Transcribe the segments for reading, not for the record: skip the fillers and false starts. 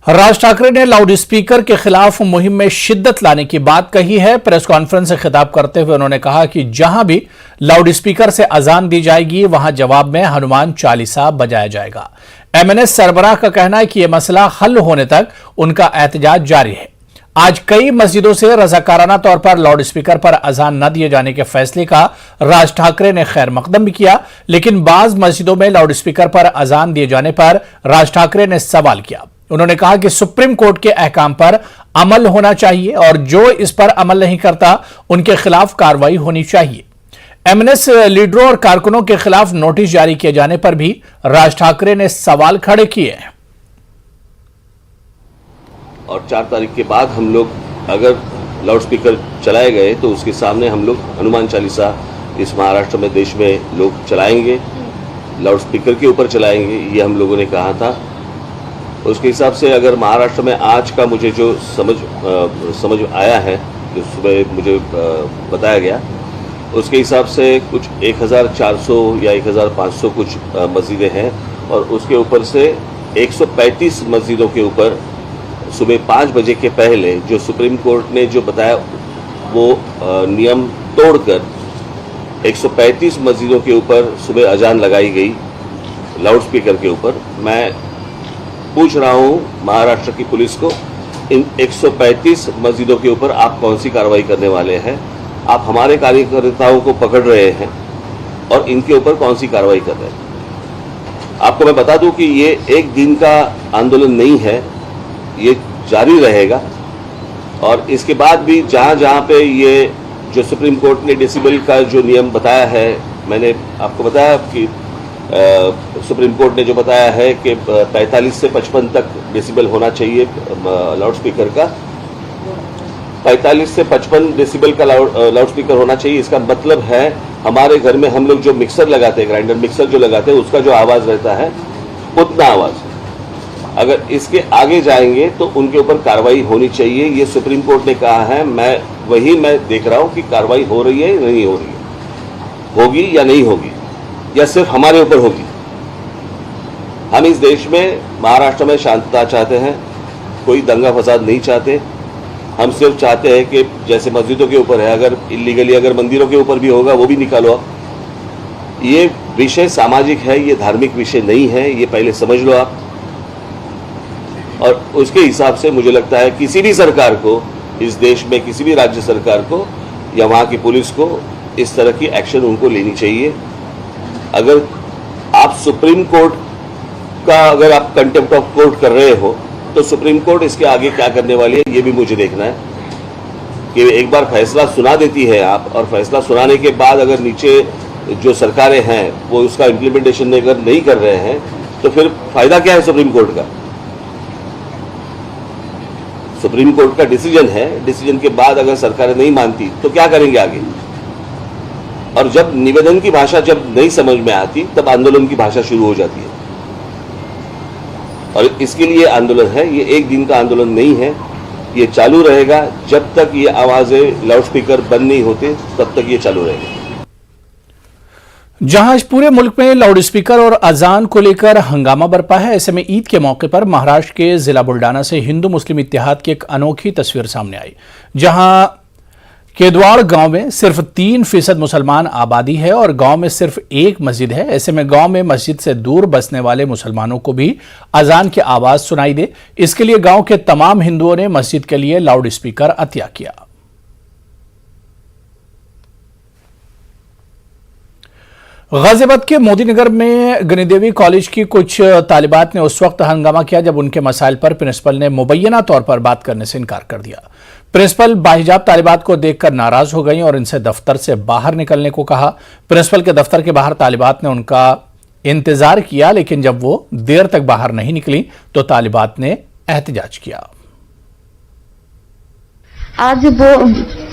राज ठाकरे ने loud speaker के खिलाफ मुहिम में शिद्दत लाने की बात कही है। प्रेस कॉन्फ्रेंस से खिताब करते हुए उन्होंने कहा कि जहां भी लाउड स्पीकर से अजान दी जाएगी वहां जवाब में हनुमान चालीसा बजाया जाएगा। एमएनएस सरबराह का कहना है कि यह मसला हल होने तक उनका एहतजाज जारी है। आज कई मस्जिदों से रजाकाराना तौर पर लाउड स्पीकर पर अजान न दिए जाने के फैसले का राज ठाकरे ने खैर मकदम भी किया, लेकिन बाज मस्जिदों में लाउड स्पीकर पर अजान दिए जाने पर राज ठाकरे ने सवाल किया। उन्होंने कहा कि सुप्रीम कोर्ट के अहकाम पर अमल होना चाहिए और जो इस पर अमल नहीं करता उनके खिलाफ कार्रवाई होनी चाहिए। एमएनएस लीडरों और कारकुनों के खिलाफ नोटिस जारी किए जाने पर भी राज ठाकरे ने सवाल खड़े किए हैं। और 4 तारीख के बाद हम लोग अगर लाउड स्पीकर चलाए गए तो उसके सामने हम लोग हनुमान चालीसा इस महाराष्ट्र में देश में लोग चलाएंगे, लाउड स्पीकर के ऊपर चलाएंगे, ये हम लोगों ने कहा था। उसके हिसाब से अगर महाराष्ट्र में आज का मुझे जो समझ आया है, जो सुबह मुझे बताया गया, उसके हिसाब से कुछ 1400 या 1500 कुछ मस्जिदें हैं और उसके ऊपर से 135 मस्जिदों के ऊपर सुबह 5 बजे के पहले जो सुप्रीम कोर्ट ने जो बताया वो नियम तोड़कर 135 मस्जिदों के ऊपर सुबह अजान लगाई गई लाउड स्पीकर के ऊपर। मैं पूछ रहा हूं महाराष्ट्र की पुलिस को, इन 135 मस्जिदों के ऊपर आप कौन सी कार्रवाई करने वाले हैं? आप हमारे कार्यकर्ताओं को पकड़ रहे हैं और इनके ऊपर कौन सी कार्रवाई कर रहे हैं? आपको मैं बता दूं कि ये एक दिन का आंदोलन नहीं है, ये जारी रहेगा और इसके बाद भी जहां जहां पे ये जो सुप्रीम कोर्ट ने डेसिबल का जो नियम बताया है, मैंने आपको बताया कि सुप्रीम कोर्ट ने जो बताया है कि 45 से 55 तक डेसिबल होना चाहिए लाउड स्पीकर का। 45 से 55 डेसिबल का लाउड स्पीकर होना चाहिए। इसका मतलब है हमारे घर में हम लोग जो मिक्सर लगाते हैं, ग्राइंडर मिक्सर जो लगाते हैं, उसका जो आवाज़ रहता है उतना आवाज़। अगर इसके आगे जाएंगे तो उनके ऊपर कार्रवाई होनी चाहिए, ये सुप्रीम कोर्ट ने कहा है। मैं देख रहा हूँ कि कार्रवाई हो रही है या नहीं हो रही है, होगी या नहीं होगी, या सिर्फ हमारे ऊपर होगी। हम इस देश में महाराष्ट्र में शांतता चाहते हैं, कोई दंगा फसाद नहीं चाहते। हम सिर्फ चाहते हैं कि जैसे मस्जिदों के ऊपर है, अगर इलीगली अगर मंदिरों के ऊपर भी होगा वो भी निकालो आप। ये विषय सामाजिक है, ये धार्मिक विषय नहीं है, ये पहले समझ लो आप। और उसके हिसाब से मुझे लगता है किसी भी सरकार को इस देश में, किसी भी राज्य सरकार को या वहाँ की पुलिस को इस तरह की एक्शन उनको लेनी चाहिए। अगर आप सुप्रीम कोर्ट का अगर आप कंटेम्प्ट ऑफ कोर्ट कर रहे हो तो सुप्रीम कोर्ट इसके आगे क्या करने वाली है ये भी मुझे देखना है। कि एक बार फैसला सुना देती है आप, और फैसला सुनाने के बाद अगर नीचे जो सरकारें हैं वो उसका इम्प्लीमेंटेशन अगर नहीं कर रहे हैं तो फिर फायदा क्या है सुप्रीम कोर्ट का? सुप्रीम कोर्ट का डिसीजन है, डिसीजन के बाद अगर सरकारें नहीं मानती तो क्या करेंगे आगे? और जब निवेदन की भाषा जब नहीं समझ में आती तब आंदोलन की भाषा शुरू हो जाती है। और इसके लिए आंदोलन है, ये एक दिन का आंदोलन नहीं है, ये चालू रहेगा जब तक ये आवाजें लाउड स्पीकर बंद नहीं होते, तब तक ये चालू रहेगा। जहां आज पूरे मुल्क में लाउड स्पीकर और अजान को लेकर हंगामा बरपा है, ऐसे में ईद के मौके पर महाराष्ट्र के जिला बुल्डाना से हिंदू मुस्लिम इत्तेहाद की एक अनोखी तस्वीर सामने आई। जहां केदवाड़ गांव में सिर्फ 3% मुसलमान आबादी है और गांव में सिर्फ एक मस्जिद है। ऐसे में गांव में मस्जिद से दूर बसने वाले मुसलमानों को भी अजान की आवाज सुनाई दे, इसके लिए गांव के तमाम हिंदुओं ने मस्जिद के लिए लाउड स्पीकर अतिया किया। गाजियाबाद के मोदीनगर में गनीदेवी कॉलेज की कुछ तालिबात ने उस वक्त हंगामा किया जब उनके मसाइल पर प्रिंसिपल ने मुबैना तौर पर बात करने से इनकार कर दिया। प्रिंसिपल बाहिजाब तालिबात को देखकर नाराज हो गई और इनसे दफ्तर से बाहर निकलने को कहा। प्रिंसिपल के दफ्तर के बाहर तालिबात ने उनका इंतजार किया, लेकिन जब वो देर तक बाहर नहीं निकली तो तालिबात ने एहतजाज किया। आज वो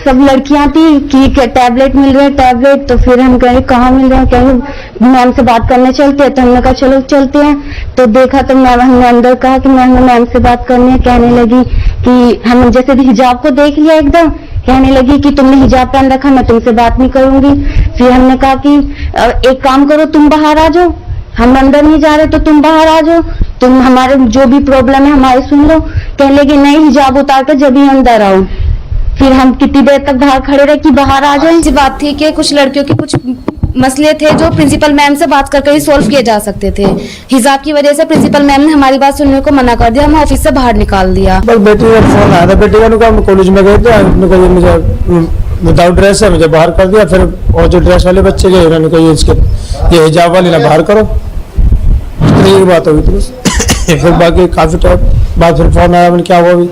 सब लड़कियां थी कि टैबलेट मिल रहे हैं, टैबलेट। तो फिर हम कहे कहाँ मिल रहे हैं, कहीं मैम से बात करने चलते हैं। तो हमने कहा चलो चलते हैं। तो देखा तो मैम, हमने अंदर कहा कि मैम से बात करनी है। कहने लगी कि हम जैसे हिजाब को देख लिया एकदम, कहने लगी कि तुमने हिजाब पहन रखा, मैं तुमसे बात नहीं करूंगी। फिर हमने कहा कि एक काम करो, तुम बाहर आ जाओ। हम अंदर नहीं जा रहे तो तुम बाहर आ जाओ, तुम हमारे जो भी प्रॉब्लम है हमारे सुन लो। कहने लगे नहीं, हिजाब उतार कर जब ही अंदर आओ। फिर हम कितनी देर तक बाहर खड़े रहे कि बाहर आ जाए। ऐसी बात थी कि कुछ लड़कियों के कुछ मसले थे जो प्रिंसिपल मैम से बात करके ही सॉल्व किए जा सकते थे। हिजाब की वजह से प्रिंसिपल मैम ने हमारी बात सुनने को मना कर दिया, हमें ऑफिस से बाहर निकाल दिया। बस बेटी का फोन आया था, बेटी का हम कॉलेज में गए थे, उन्होंने कहा मुझे विदाउट ड्रेस है, मुझे बाहर कर दिया। फिर और जो ड्रेस वाले बच्चे गए उन्होंने कहा ये हिजाब वाली ना बाहर करो, यही बात हुई थी बस। फिर बाकी काफी टाइम बाद फिर फोन आया, मैंने क्या हुआ अभी,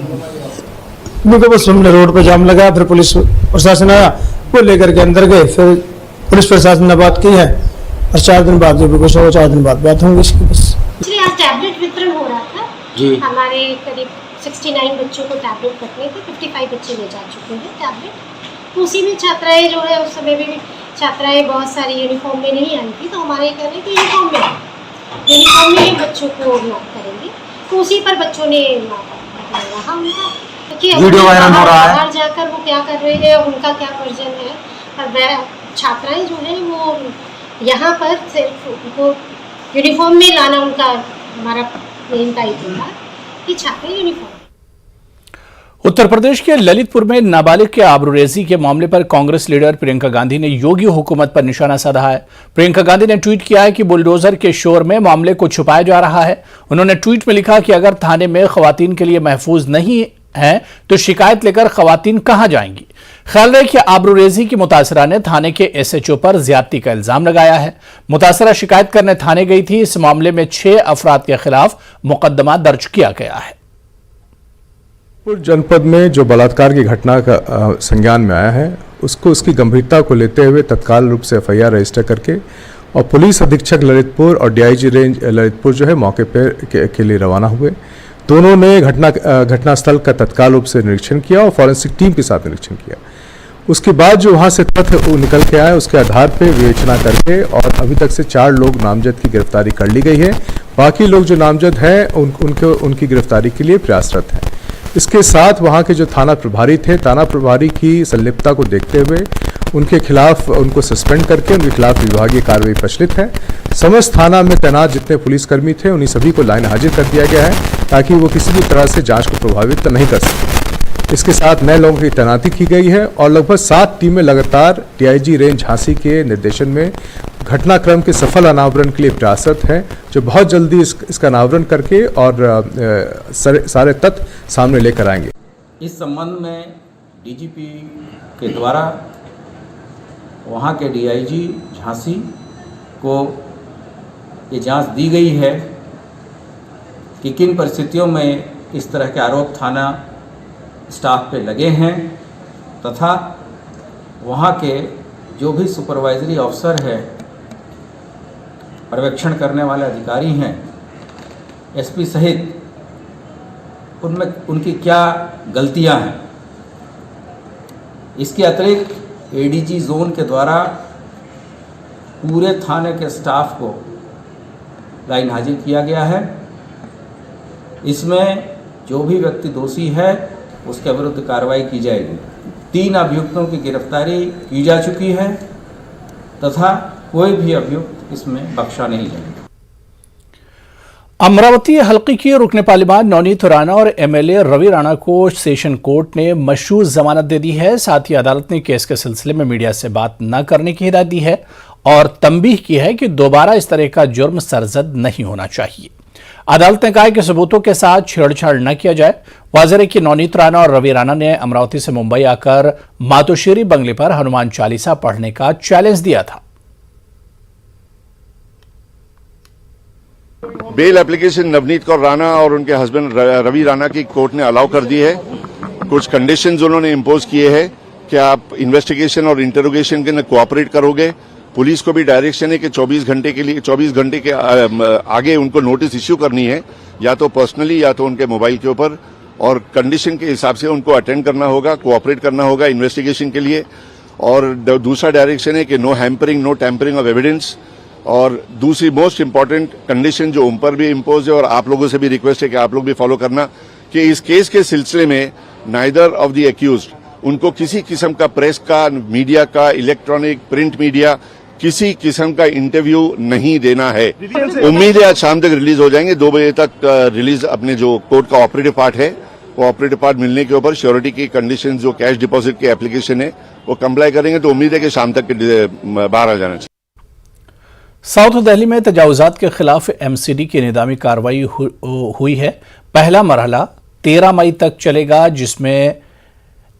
मुझे बस हमने रोड पे जाम लगाया। फिर पुलिस प्रशासन आया, वो लेकर के अंदर गए। फिर पुलिस प्रशासन ने बात की है और 4 दिन बाद जो भी कुछ हो 4 दिन बाद बात होंगी इसकी बस। आज टैबलेट वितरण हो रहा था जी। हमारे करीब 69 बच्चों को टैबलेट बटने थे, 55 बच्चे ले जा चुके हैं टैबलेट। उसी में छात्राएं जो है उस समय भी छात्राएं बहुत सारी यूनिफॉर्म में नहीं आई थी, तो हमारे कहने को यूनिफॉर्म में बच्चों को नोट करेंगे, तो उसी पर बच्चों ने रहा उनका वीडियो वायरल हो रहा है। बाहर जाकर वो क्या कर रहे हैं, उनका क्या वर्जन है। और छात्राएं जो है वो यहाँ पर सिर्फ उनको यूनिफॉर्म में लाना उनका हमारा मेन दायित्व था कि छात्र यूनिफॉर्म। उत्तर प्रदेश के ललितपुर में नाबालिग के आबरूरेजी के मामले पर कांग्रेस लीडर प्रियंका गांधी ने योगी हुकूमत पर निशाना साधा है। प्रियंका गांधी ने ट्वीट किया है कि बुलडोजर के शोर में मामले को छुपाया जा रहा है। उन्होंने ट्वीट में लिखा कि अगर थाने में खवातीन के लिए महफूज नहीं है तो शिकायत लेकर खवातीन कहां जाएंगी। ख्याल रहे कि आबरूरेजी की मुतासरा ने थाने के एसएचओ पर ज्यादती का इल्जाम लगाया है। मुतासरा शिकायत करने थाने गई थी। इस मामले में 6 अफराद के खिलाफ मुकदमा दर्ज किया गया है। जनपद में जो बलात्कार की घटना का संज्ञान में आया है उसको उसकी गंभीरता को लेते हुए तत्काल रूप से एफआईआर रजिस्टर करके और पुलिस अधीक्षक ललितपुर और डीआईजी रेंज ललितपुर जो है मौके पर के लिए रवाना हुए। दोनों ने घटनास्थल का तत्काल रूप से निरीक्षण किया और फॉरेंसिक टीम के साथ निरीक्षण किया। उसके बाद जो वहां से तथ्य निकल के आए उसके आधार पर विवेचना करके और अभी तक से 4 लोग नामजद की गिरफ्तारी कर ली गई है। बाकी लोग जो नामजद हैं उनकी गिरफ्तारी के लिए प्रयासरत हैं। इसके साथ वहां के जो थाना प्रभारी थे, थाना प्रभारी की संलिप्तता को देखते हुए उनके खिलाफ उनको सस्पेंड करके उनके खिलाफ विभागीय कार्रवाई प्रचलित है। समस्त थाना में तैनात जितने पुलिसकर्मी थे उन्हीं सभी को लाइन हाजिर कर दिया गया है ताकि वो किसी भी तरह से जांच को प्रभावित नहीं कर सके। इसके साथ नए लोगों की तैनाती की गई है और लगभग 7 टीमें लगातार डीआईजी रेंज झांसी के निर्देशन में घटनाक्रम के सफल अनावरण के लिए प्रयासरत है, जो बहुत जल्दी इसका अनावरण करके और सारे तथ्य सामने लेकर आएंगे। इस संबंध में डीजीपी के द्वारा वहाँ के डीआईजी झांसी को ये जांच दी गई है कि किन परिस्थितियों में इस तरह के आरोप थाना स्टाफ पे लगे हैं तथा वहाँ के जो भी सुपरवाइजरी अफसर है, पर्यवेक्षण करने वाले अधिकारी हैं, एसपी सहित उनमें उनकी क्या गलतियां हैं। इसके अतिरिक्त एडीजी जोन के द्वारा पूरे थाने के स्टाफ को लाइन हाजिर किया गया है। इसमें जो भी व्यक्ति दोषी है उसके विरुद्ध कार्रवाई की जाएगी। 3 अभियुक्तों की गिरफ्तारी की जा चुकी है तथा कोई भी अभियुक्त इसमें बख्शा नहीं जाएगा। अमरावती हल्के की रुकने पार्लिमान नवनीत राणा और एमएलए रवि राणा को सेशन कोर्ट ने मशरूत जमानत दे दी है। साथ ही अदालत ने केस के सिलसिले में मीडिया से बात न करने की हिदायत दी है और तंबीह की है कि दोबारा इस तरह का जुर्म सरजद नहीं होना चाहिए। अदालत ने कहा कि सबूतों के साथ छेड़छाड़ न किया जाए। वाज़ेह है कि नवनीत राणा और रवि राणा ने अमरावती से मुंबई आकर मातोश्री बंगले पर हनुमान चालीसा पढ़ने का चैलेंज दिया था। बेल एप्लीकेशन नवनीत कौर राणा और उनके हस्बैंड रवि राणा की कोर्ट ने अलाउ कर दी है। कुछ कंडीशंस उन्होंने इम्पोज किए हैं कि आप इन्वेस्टिगेशन और इंटरोगेशन के अंदर कोऑपरेट करोगे। पुलिस को भी डायरेक्शन है कि 24 घंटे के आगे उनको नोटिस इश्यू करनी है, या तो पर्सनली या तो उनके मोबाइल के ऊपर, और कंडीशन के हिसाब से उनको अटेंड करना होगा, कोऑपरेट करना होगा इन्वेस्टिगेशन के लिए। और दूसरा डायरेक्शन है कि no hampering, no tampering of evidence. और दूसरी मोस्ट इंपॉर्टेंट कंडीशन जो उन पर भी इम्पोज है और आप लोगों से भी रिक्वेस्ट है कि आप लोग भी फॉलो करना, कि इस केस के सिलसिले में नाइदर ऑफ द एक्यूज्ड उनको किसी किस्म का प्रेस का, मीडिया का, इलेक्ट्रॉनिक प्रिंट मीडिया किसी किस्म का इंटरव्यू नहीं देना है। उम्मीद है आज शाम तक रिलीज हो जाएंगे। 2 बजे तक रिलीज अपने जो कोर्ट का ऑपरेटिव पार्ट है वो ऑपरेटिव पार्ट मिलने के ऊपर श्योरिटी की कंडीशन जो कैश डिपॉजिट की एप्लीकेशन है वो कंप्लाई करेंगे, तो उम्मीद है कि शाम तक बाहर आ जाना चाहिए। साउथ दिल्ली में तजावुजात के खिलाफ एमसीडी की निदामी कार्रवाई हुई है। पहला मरहला 13 मई तक चलेगा, जिसमें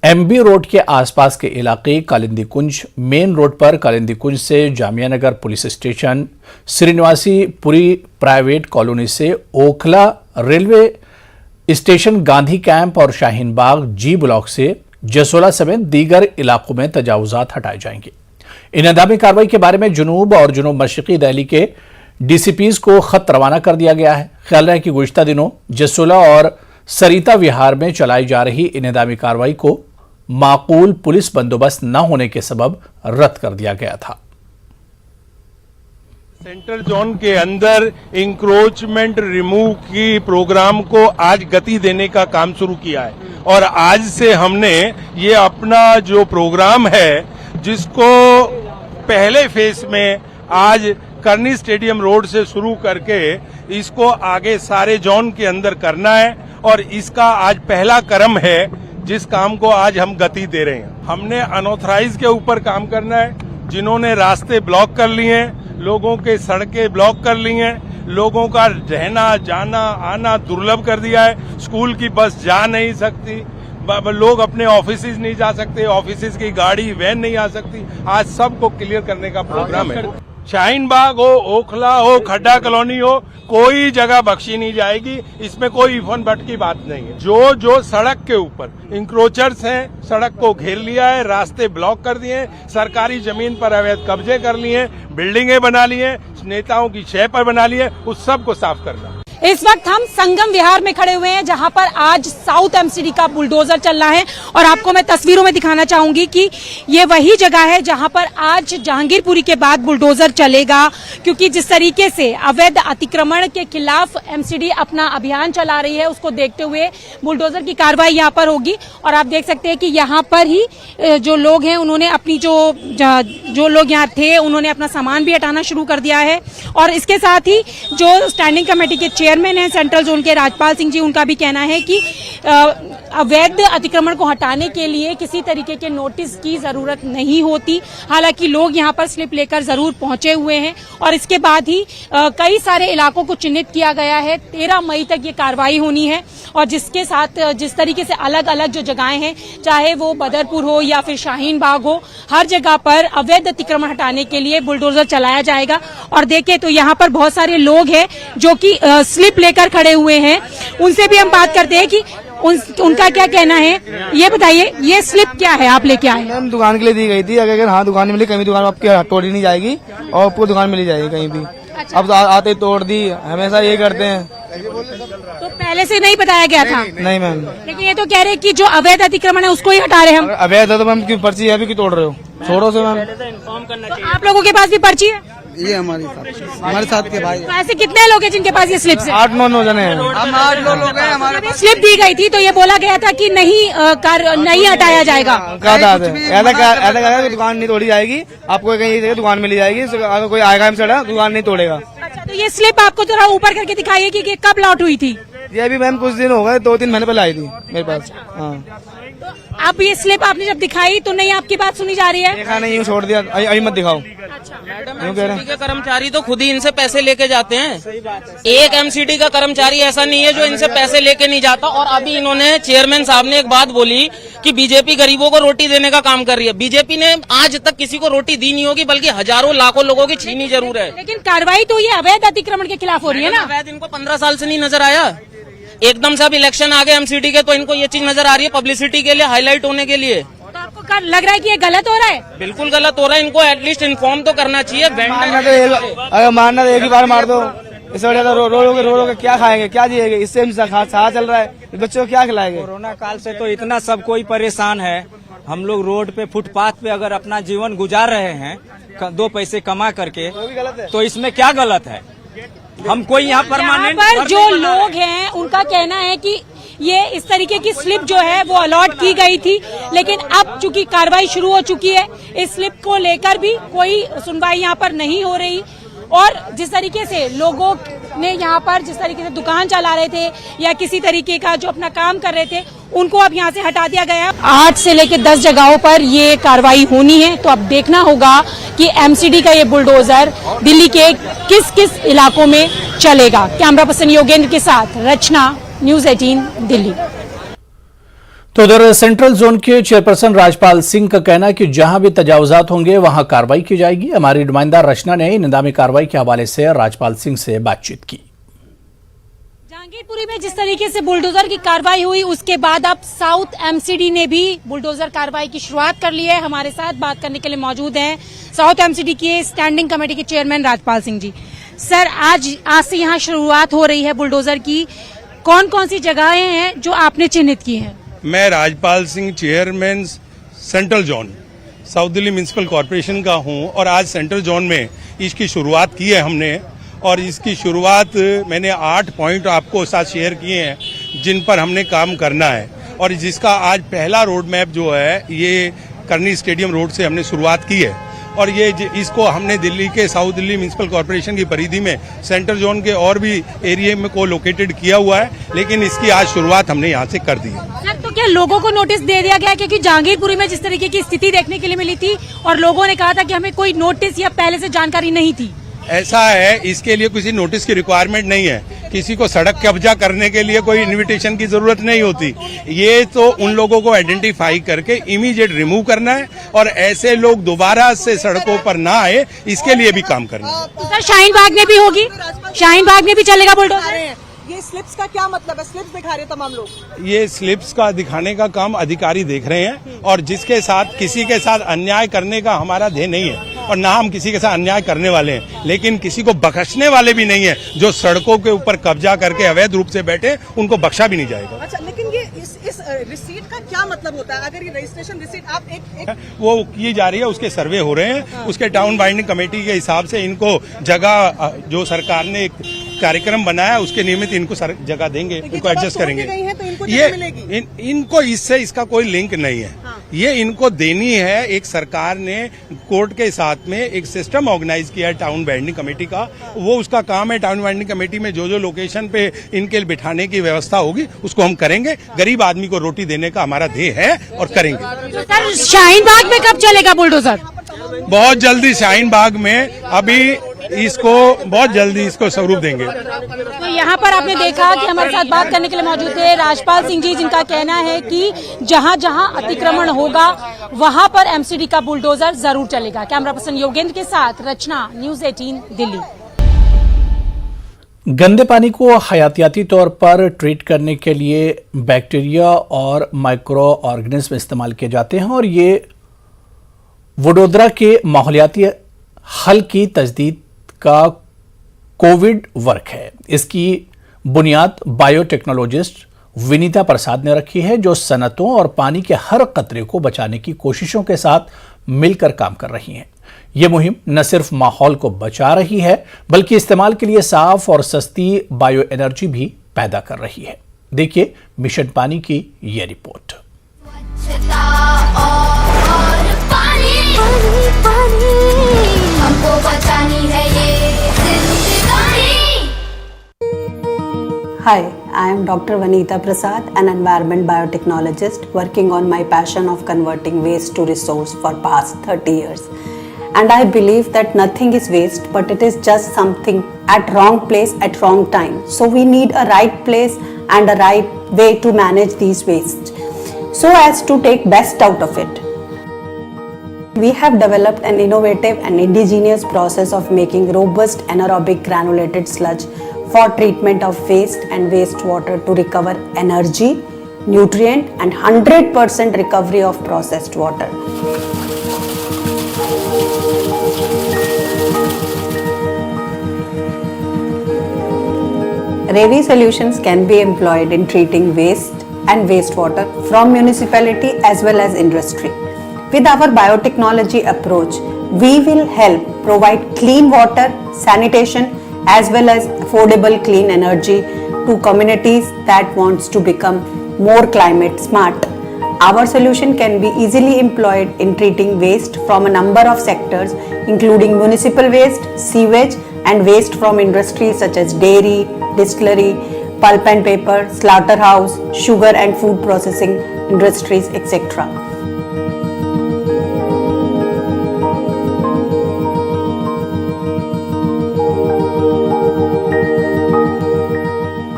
एमबी रोड के आसपास के इलाके कालिंदी कुंज, मेन रोड पर कालिंदी कुंज से Jamia Nagar police station, Srinivasi Puri private colony से Okhla railway station, Gandhi camp और शाहीन बाग जी ब्लॉक से जसोला समेत दीगर इलाकों में तजावुजात हटाए जाएंगे। इन निदामी कार्रवाई के बारे में जुनूब और जुनूब मशरकी दिल्ली के डीसीपीज को खत रवाना कर दिया गया है। ख्याल है कि गुज़िश्ता दिनों जसोला और सरिता विहार में चलाई जा रही इन निदामी कार्रवाई को माकूल पुलिस बंदोबस्त न होने के सबब रद्द कर दिया गया था। सेंट्रल जोन के अंदर इंक्रोचमेंट रिमूव की प्रोग्राम को आज गति देने का काम शुरू किया है और आज से हमने ये अपना जो प्रोग्राम है जिसको पहले फेज में आज करनी स्टेडियम रोड से शुरू करके इसको आगे सारे जोन के अंदर करना है और इसका आज पहला कदम है जिस काम को आज हम गति दे रहे हैं। हमने अनऑथराइज के ऊपर काम करना है, जिन्होंने रास्ते ब्लॉक कर लिए हैं, लोगों के सड़कें ब्लॉक कर ली हैं, लोगों का रहना जाना आना दुर्लभ कर दिया है। स्कूल की बस जा नहीं सकती, लोग अपने ऑफिसेज नहीं जा सकते, ऑफिसेज की गाड़ी वैन नहीं आ सकती। आज सबको क्लियर करने का प्रोग्राम है। शाहीन बाग हो, ओखला हो, खड्डा कॉलोनी हो, कोई जगह बख्शी नहीं जाएगी। इसमें कोई इफन बट की बात नहीं है। जो सड़क के ऊपर इंक्रोचर्स हैं, सड़क को घेर लिया है, रास्ते ब्लॉक कर दिए, सरकारी जमीन पर अवैध कब्जे कर लिए, बिल्डिंगें बना ली हैं, नेताओं की शय पर बना ली है, उस सब को साफ करना। इस वक्त हम संगम विहार में खड़े हुए हैं, जहां पर आज साउथ एमसीडी का बुलडोजर चल रहा है और आपको मैं तस्वीरों में दिखाना चाहूंगी कि ये वही जगह है जहां पर आज जहांगीरपुरी के बाद बुलडोजर चलेगा, क्योंकि जिस तरीके से अवैध अतिक्रमण के खिलाफ एमसीडी अपना अभियान चला रही है उसको देखते हुए बुलडोजर की कार्रवाई यहां पर होगी। और आप देख सकते हैं कि यहां पर ही जो लोग हैं उन्होंने अपनी जो लोग यहाँ थे उन्होंने अपना सामान भी हटाना शुरू कर दिया है। और इसके साथ ही जो स्टैंडिंग कमेटी के चेयरमैन हैं सेंट्रल जोन के राजपाल सिंह जी, उनका भी कहना है कि अवैध अतिक्रमण को हटाने के लिए किसी तरीके के नोटिस की जरूरत नहीं होती। हालांकि लोग यहां पर स्लिप लेकर जरूर पहुंचे हुए हैं और इसके बाद ही कई सारे इलाकों को चिन्हित किया गया है। 13 मई तक ये कार्रवाई होनी है और जिसके साथ जिस तरीके से अलग अलग जो जगहें हैं, चाहे वो बदरपुर हो या फिर शाहीन बाग हो, हर जगह पर अवैध अतिक्रमण हटाने के लिए बुलडोजर चलाया जाएगा। और देखें तो यहाँ पर बहुत सारे लोग हैं जो कि स्लिप लेकर खड़े हुए हैं, उनसे भी हम बात करते हैं कि उनका क्या कहना है। ये बताइए, ये स्लिप क्या है आप लेके आए? मैम दुकान के लिए दी गई थी। अगर हाँ दुकान मिली, कहीं दुकान आपकी तोड़ी नहीं जाएगी और आपको दुकान मिली जाएगी कहीं भी। अच्छा। अब आते ही तोड़ दी, हमेशा ये करते हैं। तो पहले से नहीं बताया गया था? नहीं मैम। लेकिन ये तो कह रहे हैं कि जो अवैध अतिक्रमण है उसको ही हटा रहे हैं हम। अवैध है तो मैम की पर्ची है, अभी क्यों तोड़ रहे हो? छोड़ो से मैम। तो आप लोगों के पास भी पर्ची है? ये हमारे साथ के भाई। तो ऐसे कितने लोग हैं जिनके पास ये स्लिप है? 8-9 जने हैं। हम 8 लोग हैं। हमारे स्लिप दी गई थी तो ये बोला गया था कि नहीं हटाया जाएगा। ऐसा दुकान नहीं तोड़ी जाएगी, आपको कहीं दुकान मिली जाएगी। अगर कोई आएगा हमसे दुकान नहीं तोड़ेगा। अच्छा, तो ये स्लिप आपको थोड़ा ऊपर करके दिखाइए कि कब लॉट हुई थी? ये अभी मैम कुछ दिन हो गए, 2-3 महीने पहले आई थी मेरे पास। हाँ, आप ये स्लिप आपने जब दिखाई तो नहीं आपकी बात सुनी जा रही है? देखा नहीं, यूँ छोड़ दिया, अभी मत दिखाओ। एमसीडी के कर्मचारी तो खुद ही इनसे पैसे लेके जाते हैं। एक एमसीडी का कर्मचारी ऐसा नहीं है जो इनसे पैसे लेके नहीं जाता। और अभी इन्होंने चेयरमैन साहब ने एक बात बोली कि बीजेपी गरीबों को रोटी देने का काम कर रही है। बीजेपी ने आज तक किसी को रोटी दी नहीं होगी, बल्कि हजारों लाखों लोगों की छीनी जरूर है। लेकिन कार्रवाई तो ये अवैध अतिक्रमण के खिलाफ हो रही है ना? अवैध इनको 15 साल से नहीं नजर आया। एकदम से अब इलेक्शन आ गए एमसीडी के, तो इनको ये चीज नजर आ रही है पब्लिसिटी के लिए, हाईलाइट होने के लिए। तो आपको लग रहा है कि ये गलत हो रहा है? बिल्कुल गलत हो रहा है। इनको एटलीस्ट इन्फॉर्म तो करना चाहिए। अगर मारना तो एक ही बार मार दो, इससे बढ़िया तो रो के क्या खाएंगे, क्या जिएंगे? इससे सहा चल रहा है, बच्चों को क्या खिलाएंगे? कोरोना काल से तो इतना सब कोई परेशान है। हम लोग रोड पे फुटपाथ पे अगर अपना जीवन गुजार रहे हैं 2 पैसे कमा करके, तो इसमें क्या गलत है? हम कोई यहाँ परमानेंट पर जो लोग हैं उनका कहना है कि ये इस तरीके की स्लिप जो है वो अलॉट की गई थी, लेकिन अब चूंकि कार्रवाई शुरू हो चुकी है, इस स्लिप को लेकर भी कोई सुनवाई यहाँ पर नहीं हो रही। और जिस तरीके से लोगों ने यहाँ पर जिस तरीके से दुकान चला रहे थे या किसी तरीके का जो अपना काम कर रहे थे, उनको अब यहाँ से हटा दिया गया। 8 से लेकर 10 जगहों पर ये कार्रवाई होनी है, तो अब देखना होगा कि एमसीडी का ये बुलडोजर दिल्ली के किस किस इलाकों में चलेगा। कैमरा पर्सन योगेंद्र के साथ रचना, न्यूज 18 दिल्ली। तो उधर सेंट्रल जोन के चेयरपर्सन राजपाल सिंह का कहना है कि जहां भी तजावुजात होंगे वहां कार्रवाई की जाएगी। हमारी नुमाइंदा रचना ने निंदामी कार्रवाई के हवाले से राजपाल सिंह से बातचीत की। जहांगीरपुरी में जिस तरीके से बुलडोजर की कार्रवाई हुई, उसके बाद अब साउथ एमसीडी ने भी बुलडोजर कार्रवाई की शुरुआत कर ली है। हमारे साथ बात करने के लिए मौजूद हैं साउथ एमसीडी के स्टैंडिंग कमेटी के चेयरमैन राजपाल सिंह जी। सर, आज से यहाँ शुरुआत हो रही है बुलडोजर की, कौन कौन सी जगहें हैं जो आपने चिन्हित की हैं? मैं Rajpal Singh, chairman central zone south Delhi municipal corporation का हूं और आज सेंट्रल जोन में इसकी शुरुआत की है हमने। और इसकी शुरुआत मैंने 8 पॉइंट आपको साथ शेयर किए हैं जिन पर हमने काम करना है, और जिसका आज पहला रोड मैप जो है ये करनी स्टेडियम रोड से हमने शुरुआत की है। और ये इसको हमने दिल्ली के साउथ दिल्ली म्युनिसिपल कॉरपोरेशन की परिधि में सेंट्रल जोन के और भी एरिया में को लोकेटेड किया हुआ है, लेकिन इसकी आज शुरुआत हमने यहाँ से कर दी है। सर, तो क्या लोगों को नोटिस दे दिया गया? क्योंकि जहांगीरपुरी में जिस तरीके की स्थिति देखने के लिए मिली थी और लोगों ने कहा था कि हमें कोई नोटिस या पहले से जानकारी नहीं थी। ऐसा है, इसके लिए किसी नोटिस की रिक्वायरमेंट नहीं है। किसी को सड़क कब्जा करने के लिए कोई इनविटेशन की जरूरत नहीं होती। ये तो उन लोगों को आइडेंटिफाई करके इमीडिएट रिमूव करना है और ऐसे लोग दोबारा से सड़कों पर ना आए, इसके लिए भी काम करना है। तो सर, शाहीन बाग में भी होगी, शाहीन बाग में भी चलेगा बुलडोजर? ये स्लिप्स का क्या मतलब है? स्लिप्स दिखा रहे तमाम लोग। ये स्लिप्स का दिखाने का काम अधिकारी देख रहे हैं, और जिसके साथ किसी के साथ अन्याय करने का हमारा ध्येय नहीं है और ना हम किसी के साथ अन्याय करने वाले हैं, लेकिन किसी को बख्शने वाले भी नहीं है। जो सड़कों के ऊपर कब्जा करके अवैध रूप से बैठे, उनको बख्शा भी नहीं जाएगा। अच्छा, लेकिन ये इस रिसीट का क्या मतलब होता है? अगर ये रजिस्ट्रेशन रिसीट आप एक वो की जा रही है, उसके सर्वे हो रहे हैं, उसके टाउन बाइंडिंग कमेटी के हिसाब से इनको जगह, जो सरकार ने एक कार्यक्रम बनाया उसके नियमित इनको जगह देंगे, इनको एडजस्ट करेंगे। तो इनको ये इनको इससे इसका कोई लिंक नहीं है। ये इनको देनी है। एक सरकार ने कोर्ट के साथ में एक सिस्टम ऑर्गेनाइज किया है टाउन बाइंडिंग कमेटी का, वो उसका काम है। टाउन बाइंडिंग कमेटी में जो जो लोकेशन पे इनके बिठाने की व्यवस्था होगी उसको हम करेंगे। गरीब आदमी को रोटी देने का हमारा ध्येय है और करेंगे। तो सर, शाहीन बाग में कब चलेगा बुलडोजर? बहुत जल्दी शाहीन बाग में, अभी इसको बहुत जल्दी इसको स्वरूप देंगे। तो यहाँ पर आपने देखा कि हमारे साथ बात करने के लिए मौजूद थे राजपाल सिंह जी, जिनका कहना है कि जहाँ जहाँ अतिक्रमण होगा वहाँ पर एमसीडी का बुलडोजर जरूर चलेगा। कैमरा पर्सन योगेंद्र के साथ रचना, न्यूज 18 दिल्ली। गंदे पानी को हयातियाती तौर पर ट्रीट करने के लिए बैक्टीरिया और माइक्रो ऑर्गेनिज्म इस्तेमाल किए जाते हैं, और ये वडोदरा के माहौलियाती हल की तजदीद का कोविड वर्क है। इसकी बुनियाद बायोटेक्नोलॉजिस्ट विनीता प्रसाद ने रखी है, जो सनतों और पानी के हर कतरे को बचाने की कोशिशों के साथ मिलकर काम कर रही हैं। यह मुहिम न सिर्फ माहौल को बचा रही है, बल्कि इस्तेमाल के लिए साफ और सस्ती बायो एनर्जी भी पैदा कर रही है। देखिए मिशन पानी की यह रिपोर्ट। हमको बचानी है ये जिंदगानी। Hi, I am Dr. Vanita Prasad, an environment biotechnologist working on my passion of converting waste to resource for past 30 years. And I believe that nothing is waste, but it is just something at wrong place at wrong time. So we need a right place and a right way to manage these wastes, so as to take best out of it. We have developed an innovative and indigenous process of making robust anaerobic granulated sludge for treatment of waste and wastewater to recover energy, nutrient and 100% recovery of processed water. Ravi solutions can be employed in treating waste and wastewater from municipality as well as industry. With our biotechnology approach, we will help provide clean water, sanitation, as well as affordable clean energy to communities that wants to become more climate smart. Our solution can be easily employed in treating waste from a number of sectors, including municipal waste, sewage, and waste from industries such as dairy, distillery, pulp and paper, slaughterhouse, sugar and food processing industries, etc.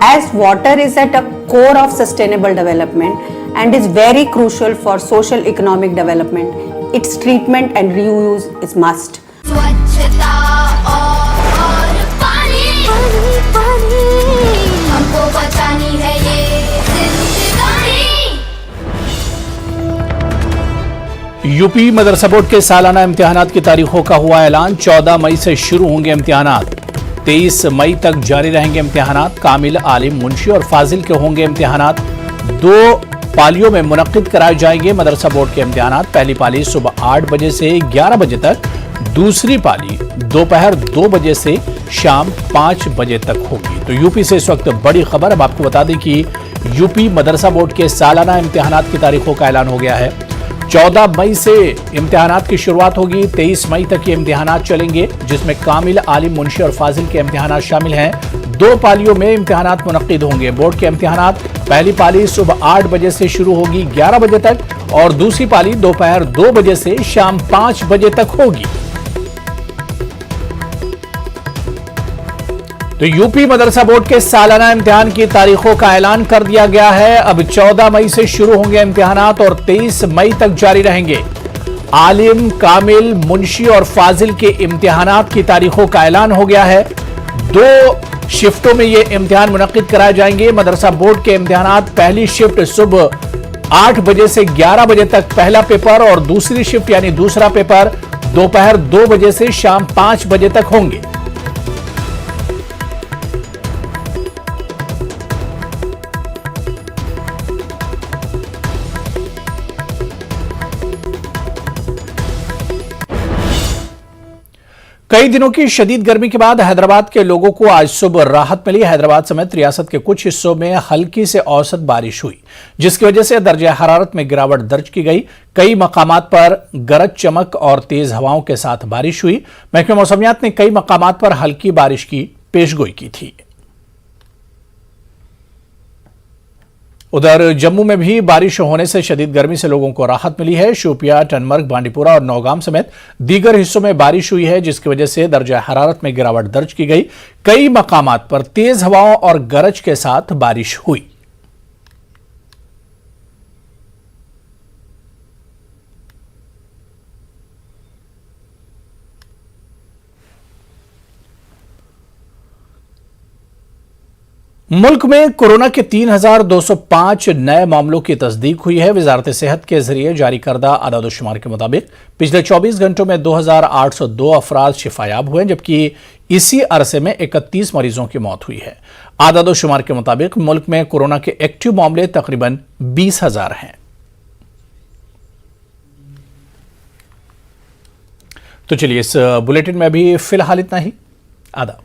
As water is at a core of sustainable development and is very crucial for social economic development, its treatment and reuse is must. स्वच्छता और पानी हमको बचानी है ये जिंदगानी। UP मदरसा board के सालाना इम्तिहानात की तारीखों का हुआ ऐलान। 14 मई से शुरू होंगे इम्तिहानात, 23 मई तक जारी रहेंगे इम्तिहानात। कामिल, आलिम, मुंशी और फाजिल के होंगे इम्तिहानात। 2 पालियों में मुनक्किद कराए जाएंगे मदरसा बोर्ड के इम्तिहानात। पहली पाली सुबह 8 बजे से 11 बजे तक, दूसरी पाली दोपहर 2 बजे से शाम 5 बजे तक होगी। तो यूपी से इस वक्त बड़ी खबर। अब आपको बता दें कि यूपी मदरसा बोर्ड के सालाना इम्तिहानात की तारीखों का ऐलान हो गया है। 14 मई से इम्तिहानात की शुरुआत होगी, 23 मई तक ये इम्तिहानात चलेंगे, जिसमें कामिल, आलिम, मुंशी और फाजिल के इम्तिहानात शामिल हैं। 2 पालियों में इम्तिहानात मुनक्किद होंगे। बोर्ड के इम्तिहानात पहली पाली सुबह 8 बजे से शुरू होगी 11 बजे तक, और दूसरी पाली दोपहर 2 बजे से शाम 5 बजे तक होगी। तो यूपी मदरसा बोर्ड के सालाना इम्तिहान की तारीखों का ऐलान कर दिया गया है। अब 14 मई से शुरू होंगे इम्तिहानात और 23 मई तक जारी रहेंगे। आलिम, कामिल, मुंशी और फाजिल के इम्तिहानात की तारीखों का ऐलान हो गया है। 2 शिफ्टों में ये इम्तिहान मुनक्किद कराए जाएंगे। मदरसा बोर्ड के इम्तिहानात पहली शिफ्ट सुबह 8 बजे से 11 बजे तक पहला पेपर, और दूसरी शिफ्ट यानी दूसरा पेपर दोपहर 2 बजे से शाम 5 बजे तक होंगे। कई दिनों की शदीद गर्मी के बाद हैदराबाद के लोगों को आज सुबह राहत मिली। हैदराबाद समेत रियासत के कुछ हिस्सों में हल्की से औसत बारिश हुई, जिसकी वजह से दर्जा हरारत में गिरावट दर्ज की गई। कई मकामात पर गरज चमक और तेज हवाओं के साथ बारिश हुई। महकमे मौसमियात ने कई मकामात पर हल्की बारिश की पेशगोई की थी। उधर जम्मू में भी बारिश होने से शदीद गर्मी से लोगों को राहत मिली है। शोपिया, टनमर्ग, बांडीपुरा और नौगाम समेत दीगर हिस्सों में बारिश हुई है, जिसकी वजह से दर्जा हरारत में गिरावट दर्ज की गई। कई मकामात पर तेज हवाओं और गरज के साथ बारिश हुई। मुल्क में कोरोना के 3,205 नए मामलों की तस्दीक हुई है। वजारत सेहत के जरिए जारी करदा आदादोशुमार के मुताबिक पिछले 24 घंटों में 2,802 अफराद शिफायाब हुए, जबकि इसी अरसे में 31 मरीजों की मौत हुई है। आदादोशुमार के मुताबिक मुल्क में कोरोना के एक्टिव मामले तकरीबन 20,000 हैं। तो चलिए, इस बुलेटिन में अभी फिलहाल इतना ही। आदाब।